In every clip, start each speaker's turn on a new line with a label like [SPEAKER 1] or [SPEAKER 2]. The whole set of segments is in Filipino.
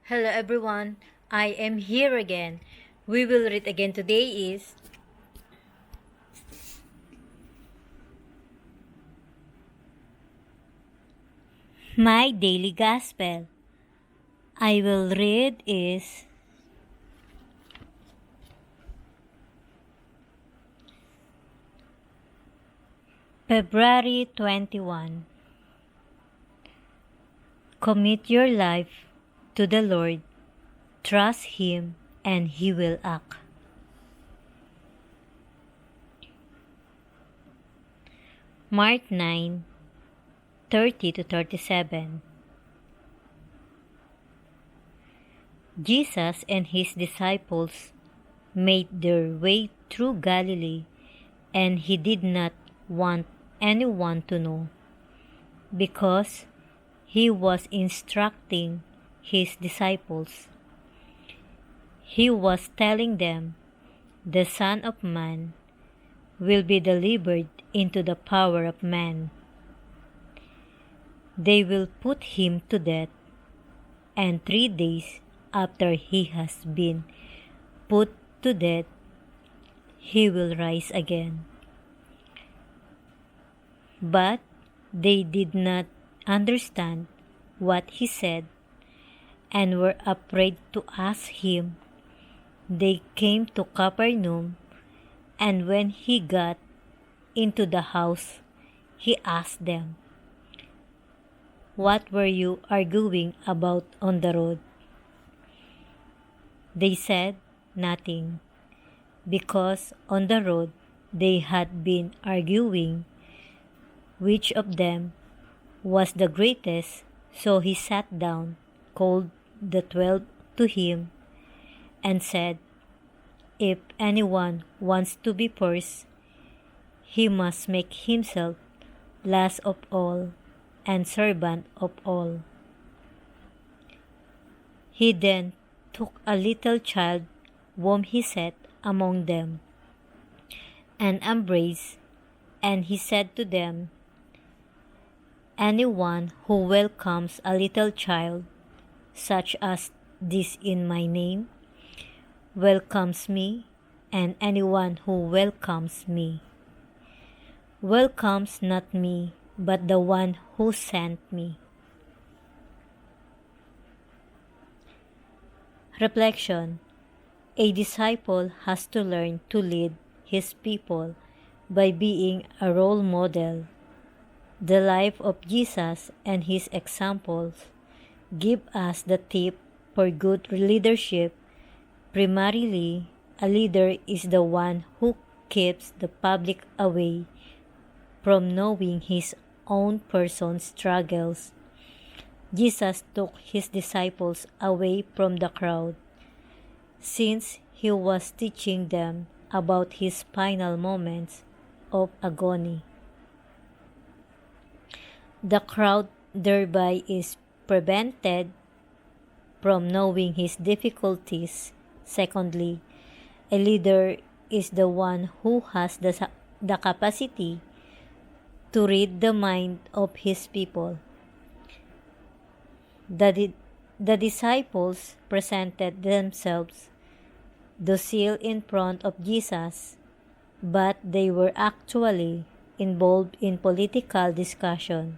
[SPEAKER 1] Hello everyone, I am here again. We will read again today is My Daily Gospel. I will read is February 21. Commit your life to the Lord, trust Him, and He will act. Mark 9:30-37. Jesus and His disciples made their way through Galilee, and He did not want anyone to know, because He was instructing His disciples. He was telling them, "The Son of Man will be delivered into the power of man. They will put Him to death, and 3 days after He has been put to death, He will rise again." But they did not understand what He said and were afraid to ask Him. They came to Capernaum, and when He got into the house, He asked them, "What were you arguing about on the road?" They said, "Nothing," because on the road they had been arguing which of them was the greatest. So He sat down, called the 12 to Him, and said, "If anyone wants to be first, he must make himself last of all and servant of all." He then took a little child whom He set among them, and embraced, and He said to them, "Anyone who welcomes a little child, such as this in my name, welcomes me, and anyone who welcomes me, welcomes not me, but the one who sent me." Reflection. A disciple has to learn to lead his people by being a role model. The life of Jesus and His examples give us the tip for good leadership. Primarily, a leader is the one who keeps the public away from knowing his own person's struggles. Jesus took His disciples away from the crowd, since He was teaching them about His final moments of agony. The crowd thereby is prevented from knowing His difficulties. Secondly, a leader is the one who has the capacity to read the mind of his people. The disciples presented themselves docile in front of Jesus, but they were actually involved in political discussion,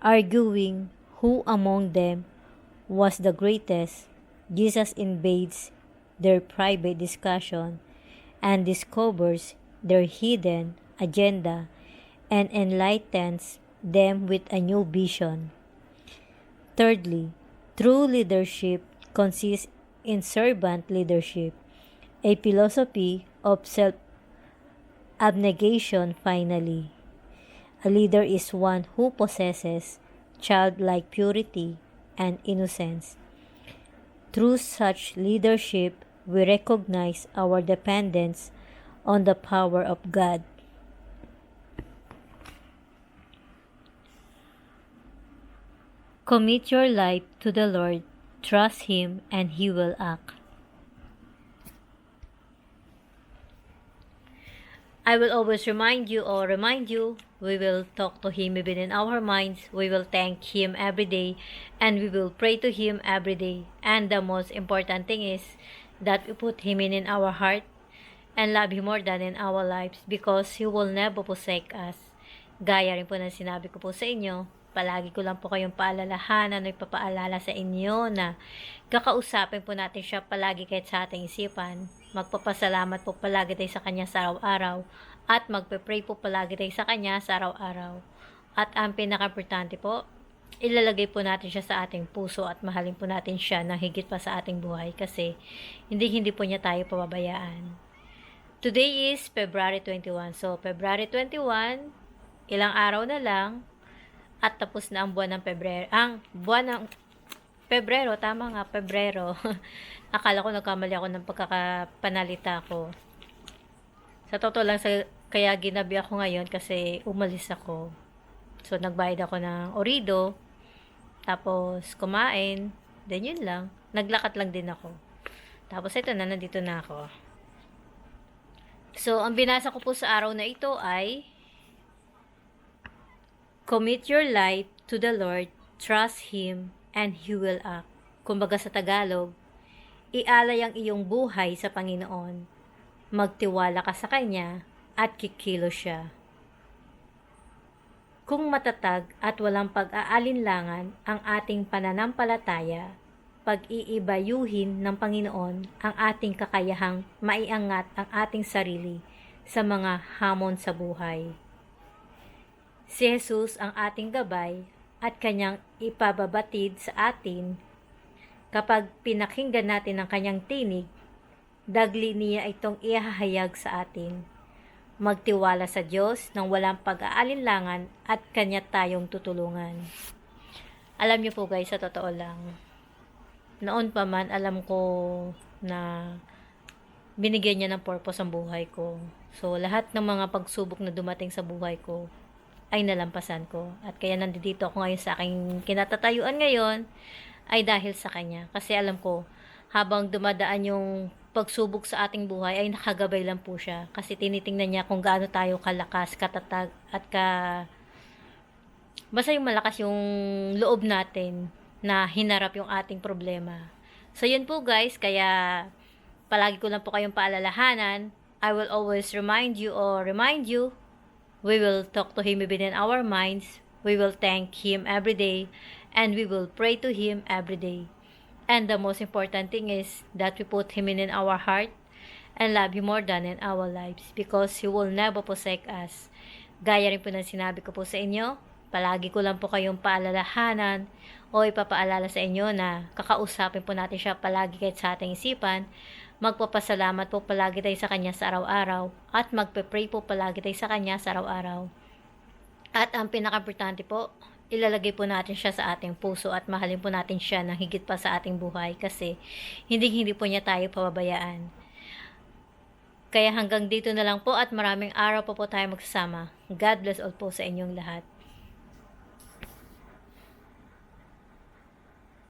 [SPEAKER 1] arguing who among them was the greatest. Jesus invades their private discussion and discovers their hidden agenda and enlightens them with a new vision. Thirdly, true leadership consists in servant leadership, a philosophy of self-abnegation. Finally, a leader is one who possesses childlike purity and innocence. Through such leadership, we recognize our dependence on the power of God. Commit your life to the Lord, trust Him, and He will act. I will always remind you. We will talk to Him even in our minds. We will thank Him every day. And we will pray to Him every day. And the most important thing is that we put Him in our heart and love Him more than in our lives, because He will never forsake us. Gaya rin po ng sinabi ko po sa inyo, palagi ko lang po kayong paalalahanan o ipapaalala sa inyo na kakausapin po natin siya palagi kahit sa ating isipan. Magpapasalamat po palagi tayo sa Kanya sa araw-araw at magpe-pray po palagi tayo sa Kanya sa araw-araw. At ang pinaka-importante po, ilalagay po natin siya sa ating puso at mahalin po natin siya ng higit pa sa ating buhay, kasi hindi po niya tayo pababayaan. Today is February 21. So, February 21, ilang araw na lang, at tapos na ang buwan ng Pebrero. Ang buwan ng Pebrero, tama nga, Pebrero. Akala ko nagkamali ako ng pagkakapanalita ko. Sa totoo lang, kaya ginabi ako ngayon kasi umalis ako. So, nagbayad ako ng orido, tapos kumain, then yun lang. Naglakad lang din ako. Tapos ito na, nandito na ako. So, ang binasa ko po sa araw na ito ay, commit your life to the Lord, trust Him, and He will act. Kumbaga sa Tagalog, ialay ang iyong buhay sa Panginoon. Magtiwala ka sa Kanya at kikilos siya. Kung matatag at walang pag-aalinlangan ang ating pananampalataya, pag-iibayuhin ng Panginoon ang ating kakayahang maiangat ang ating sarili sa mga hamon sa buhay. Si Jesus ang ating gabay at Kanyang ipababatid sa atin. Kapag pinakinggan natin ang Kanyang tinig, dagli niya itong ihahayag sa atin. Magtiwala sa Diyos nang walang pag-aalinlangan at Kanya tayong tutulungan. Alam niyo po guys, sa totoo lang, noon pa man alam ko na binigyan niya ng purpose ang buhay ko. So, lahat ng mga pagsubok na dumating sa buhay ko ay nalampasan ko. At kaya nandito ako ngayon sa aking kinatatayuan ngayon ay dahil sa Kanya. Kasi alam ko, habang dumadaan yung pagsubok sa ating buhay ay nakagabay lang po siya. Kasi tinitingnan niya kung gaano tayo kalakas, katatag, at basta yung malakas yung loob natin na hinarap yung ating problema. So, yun po guys, kaya palagi ko lang po kayong paalalahanan. I will always remind you. We will talk to Him even in our minds. We will thank Him every day. And we will pray to Him every day. And the most important thing is that we put Him in our heart and love Him more than in our lives, because He will never forsake us. Gaya rin po ng sinabi ko po sa inyo, palagi ko lang po kayong paalalahanan o ipapaalala sa inyo na kakausapin po natin siya palagi kahit sa ating isipan. Magpapasalamat po palagi tayo sa Kanya sa araw-araw at magpe-pray po palagi tayo sa Kanya sa araw-araw. At ang pinaka-importante po, ilalagay po natin siya sa ating puso at mahalin po natin siya ng higit pa sa ating buhay, kasi hindi po niya tayo pababayaan. Kaya hanggang dito na lang po at maraming araw pa po tayo magsasama. God bless all po sa inyong lahat.